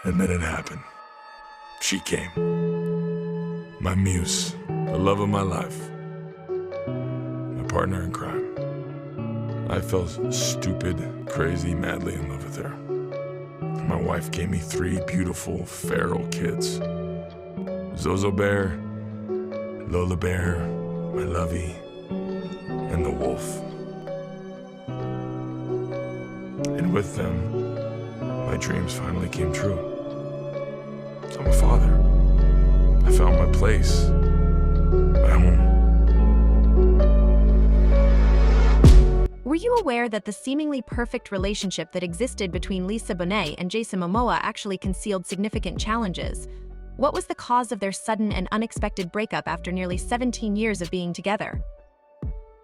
And then it happened. She came. My muse, the love of my life, my partner in crime. I fell stupid, crazy, madly in love with her. My wife gave me 3 beautiful, feral kids. Zozo Bear, Lola Bear, my lovey, and the wolf. And with them, my dreams finally came true. I'm a father. I found my place, my home. Were you aware that the seemingly perfect relationship that existed between Lisa Bonet and Jason Momoa actually concealed significant challenges? What was the cause of their sudden and unexpected breakup after nearly 17 years of being together?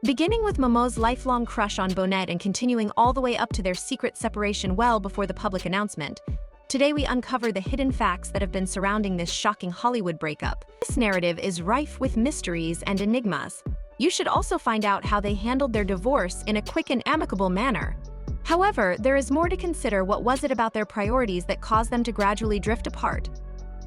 Beginning with Momoa's lifelong crush on Bonet and continuing all the way up to their secret separation well before the public announcement, today we uncover the hidden facts that have been surrounding this shocking Hollywood breakup. This narrative is rife with mysteries and enigmas. You should also find out how they handled their divorce in a quick and amicable manner. However, there is more to consider. What was it about their priorities that caused them to gradually drift apart?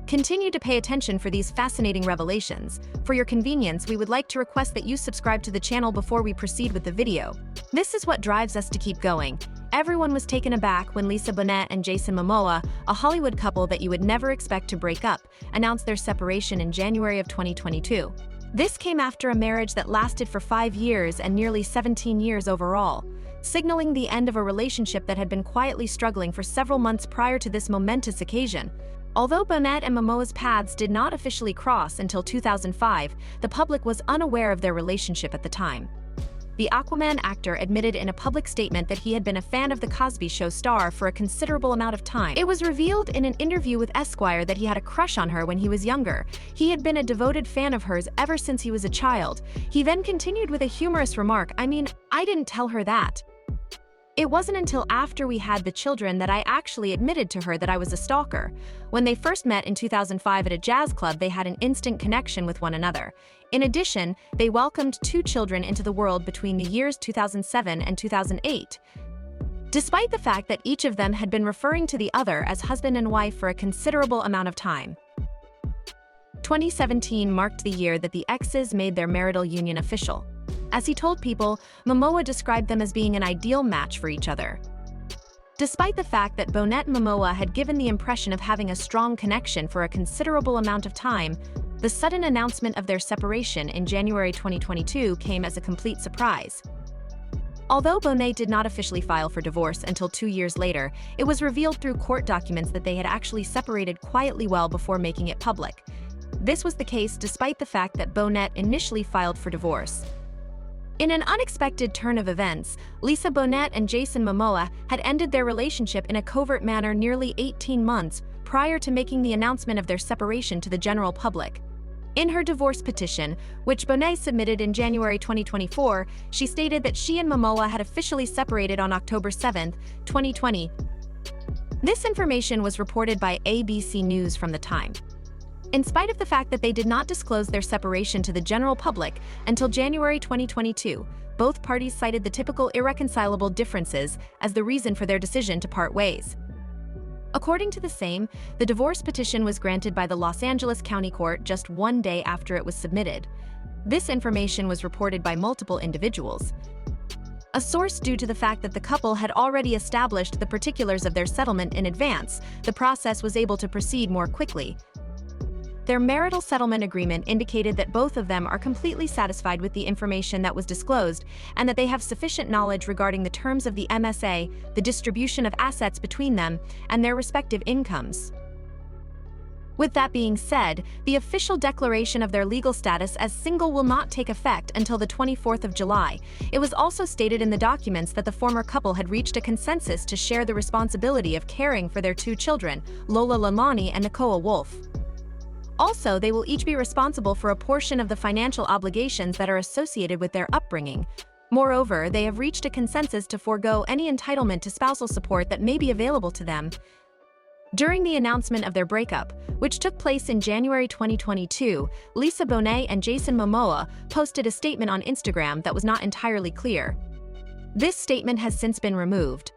Continue to pay attention for these fascinating revelations. For your convenience, we would like to request that you subscribe to the channel before we proceed with the video. This is what drives us to keep going. Everyone was taken aback when Lisa Bonet and Jason Momoa, a Hollywood couple that you would never expect to break up, announced their separation in January of 2022. This came after a marriage that lasted for 5 years and nearly 17 years overall, signaling the end of a relationship that had been quietly struggling for several months prior to this momentous occasion. Although Bonet and Momoa's paths did not officially cross until 2005, the public was unaware of their relationship at the time. The Aquaman actor admitted in a public statement that he had been a fan of the Cosby Show star for a considerable amount of time. It was revealed in an interview with Esquire that he had a crush on her when he was younger. He had been a devoted fan of hers ever since he was a child. He then continued with a humorous remark, "I mean, I didn't tell her that. It wasn't until after we had the children that I actually admitted to her that I was a stalker." When they first met in 2005 at a jazz club, they had an instant connection with one another. In addition, they welcomed 2 children into the world between the years 2007 and 2008. Despite the fact that each of them had been referring to the other as husband and wife for a considerable amount of time. 2017 marked the year that the exes made their marital union official. As he told People, Momoa described them as being an ideal match for each other. Despite the fact that Bonet and Momoa had given the impression of having a strong connection for a considerable amount of time, the sudden announcement of their separation in January 2022 came as a complete surprise. Although Bonet did not officially file for divorce until 2 years later, it was revealed through court documents that they had actually separated quietly well before making it public. This was the case despite the fact that Bonet initially filed for divorce. In an unexpected turn of events, Lisa Bonet and Jason Momoa had ended their relationship in a covert manner nearly 18 months prior to making the announcement of their separation to the general public. In her divorce petition, which Bonet submitted in January 2024, she stated that she and Momoa had officially separated on October 7, 2020. This information was reported by ABC News from the time. In spite of the fact that they did not disclose their separation to the general public until January 2022, both parties cited the typical irreconcilable differences as the reason for their decision to part ways. According to the same, the divorce petition was granted by the Los Angeles County Court just 1 day after it was submitted. This information was reported by multiple individuals. A source due to the fact that the couple had already established the particulars of their settlement in advance, the process was able to proceed more quickly. Their marital settlement agreement indicated that both of them are completely satisfied with the information that was disclosed and that they have sufficient knowledge regarding the terms of the MSA, the distribution of assets between them, and their respective incomes. With that being said, the official declaration of their legal status as single will not take effect until the 24th of July. It was also stated in the documents that the former couple had reached a consensus to share the responsibility of caring for their 2 children, Lola Lalani and Nicoa Wolf. Also, they will each be responsible for a portion of the financial obligations that are associated with their upbringing. Moreover, they have reached a consensus to forego any entitlement to spousal support that may be available to them. During the announcement of their breakup, which took place in January 2022, Lisa Bonet and Jason Momoa posted a statement on Instagram that was not entirely clear. This statement has since been removed.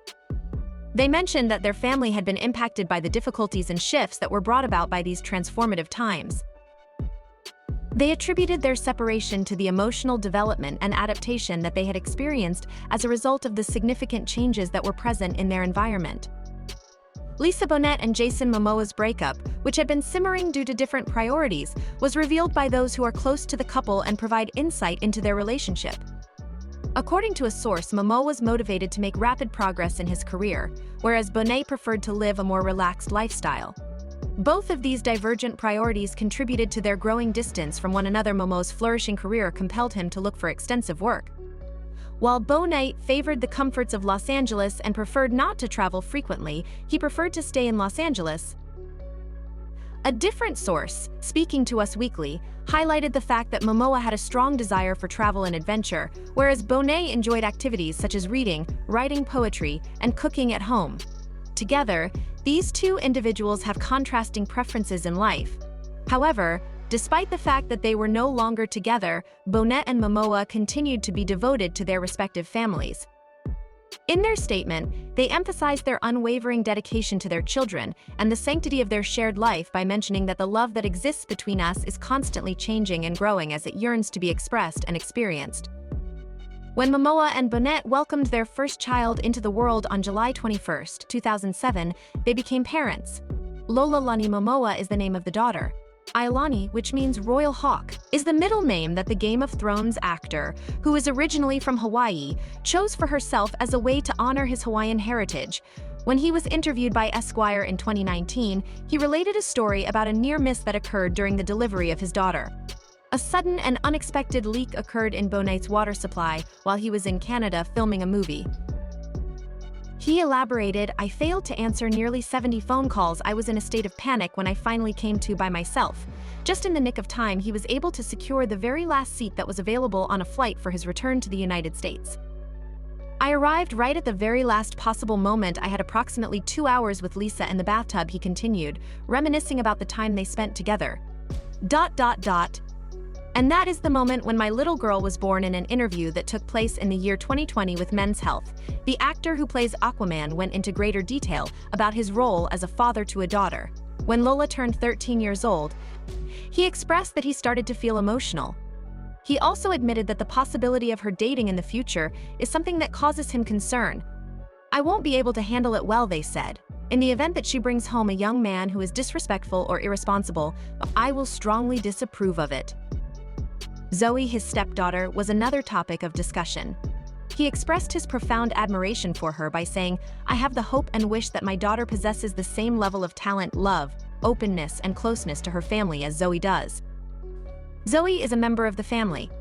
They mentioned that their family had been impacted by the difficulties and shifts that were brought about by these transformative times. They attributed their separation to the emotional development and adaptation that they had experienced as a result of the significant changes that were present in their environment. Lisa Bonet and Jason Momoa's breakup, which had been simmering due to different priorities, was revealed by those who are close to the couple and provide insight into their relationship. According to a source, Momoa was motivated to make rapid progress in his career, whereas Bonet preferred to live a more relaxed lifestyle. Both of these divergent priorities contributed to their growing distance from one another. Momoa's flourishing career compelled him to look for extensive work, while Bonet favored the comforts of Los Angeles and preferred not to travel frequently. He preferred to stay in Los Angeles. A different source, speaking to Us Weekly, highlighted the fact that Momoa had a strong desire for travel and adventure, whereas Bonet enjoyed activities such as reading, writing poetry, and cooking at home. Together, these two individuals have contrasting preferences in life. However, despite the fact that they were no longer together, Bonet and Momoa continued to be devoted to their respective families. In their statement, they emphasized their unwavering dedication to their children and the sanctity of their shared life by mentioning that the love that exists between us is constantly changing and growing as it yearns to be expressed and experienced. When Momoa and Bonet welcomed their first child into the world on July 21, 2007, they became parents. Lolalani Momoa is the name of the daughter. Iolani, which means Royal Hawk, is the middle name that the Game of Thrones actor, who is originally from Hawaii, chose for herself as a way to honor his Hawaiian heritage. When he was interviewed by Esquire in 2019, he related a story about a near miss that occurred during the delivery of his daughter. A sudden and unexpected leak occurred in Bonet's water supply while he was in Canada filming a movie. He elaborated, "I failed to answer nearly 70 phone calls. I was in a state of panic when I finally came to by myself. Just in the nick of time, he was able to secure the very last seat that was available on a flight for his return to the United States. I arrived right at the very last possible moment. I had approximately 2 hours with Lisa in the bathtub," he continued, reminiscing about the time they spent together. And that is the moment when my little girl was born. In an interview that took place in the year 2020 with Men's Health, the actor who plays Aquaman went into greater detail about his role as a father to a daughter. When Lola turned 13 years old, he expressed that he started to feel emotional. He also admitted that the possibility of her dating in the future is something that causes him concern. "I won't be able to handle it well," they said. "In the event that she brings home a young man who is disrespectful or irresponsible, I will strongly disapprove of it." Zoe, his stepdaughter, was another topic of discussion. He expressed his profound admiration for her by saying, "I have the hope and wish that my daughter possesses the same level of talent, love, openness, and closeness to her family as Zoe does." Zoe is a member of the family.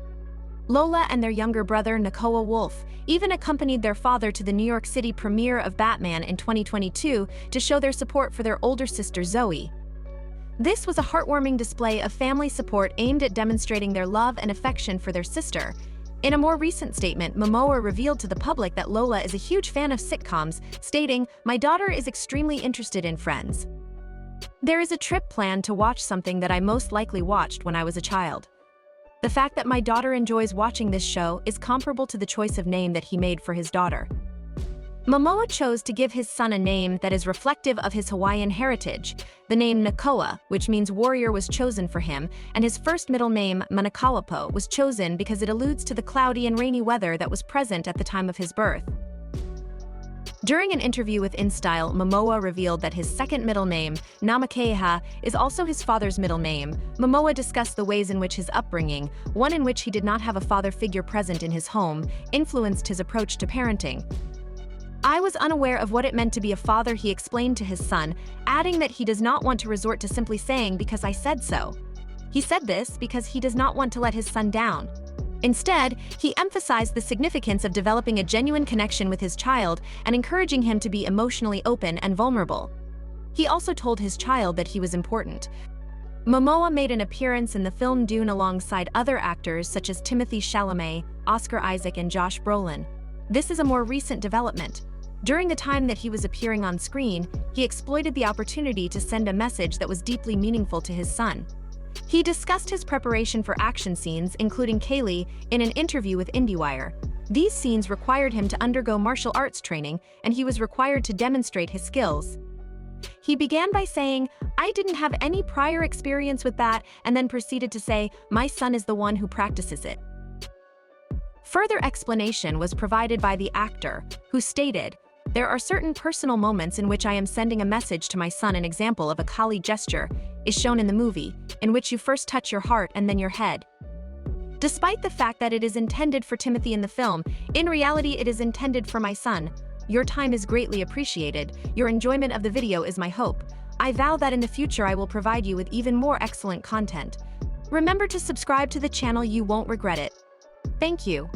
Lola and their younger brother, Nakoa Wolf, even accompanied their father to the New York City premiere of Batman in 2022 to show their support for their older sister, Zoe. This was a heartwarming display of family support aimed at demonstrating their love and affection for their sister. In a more recent statement, Momoa revealed to the public that Lola is a huge fan of sitcoms, stating, "My daughter is extremely interested in Friends. There is a trip planned to watch something that I most likely watched when I was a child. The fact that my daughter enjoys watching this show is comparable to the choice of name that he made for his daughter." Momoa chose to give his son a name that is reflective of his Hawaiian heritage. The name Nakoa, which means warrior, was chosen for him, and his first middle name, Manakawapo, was chosen because it alludes to the cloudy and rainy weather that was present at the time of his birth. During an interview with InStyle, Momoa revealed that his second middle name, Namakeha, is also his father's middle name. Momoa discussed the ways in which his upbringing, one in which he did not have a father figure present in his home, influenced his approach to parenting. "I was unaware of what it meant to be a father," he explained to his son, adding that he does not want to resort to simply saying, "because I said so." He said this because he does not want to let his son down. Instead, he emphasized the significance of developing a genuine connection with his child and encouraging him to be emotionally open and vulnerable. He also told his child that he was important. Momoa made an appearance in the film Dune alongside other actors such as Timothée Chalamet, Oscar Isaac, and Josh Brolin. This is a more recent development. During the time that he was appearing on screen, he exploited the opportunity to send a message that was deeply meaningful to his son. He discussed his preparation for action scenes, including Kaylee, in an interview with IndieWire. These scenes required him to undergo martial arts training, and he was required to demonstrate his skills. He began by saying, "I didn't have any prior experience with that," and then proceeded to say, "My son is the one who practices it." Further explanation was provided by the actor, who stated, "There are certain personal moments in which I am sending a message to my son. An example of a kali gesture is shown in the movie, in which you first touch your heart and then your head. Despite the fact that it is intended for Timothy in the film, in reality it is intended for my son. Your time is greatly appreciated. Your enjoyment of the video is my hope. I vow that in the future I will provide you with even more excellent content. Remember to subscribe to the channel, you won't regret it. Thank you."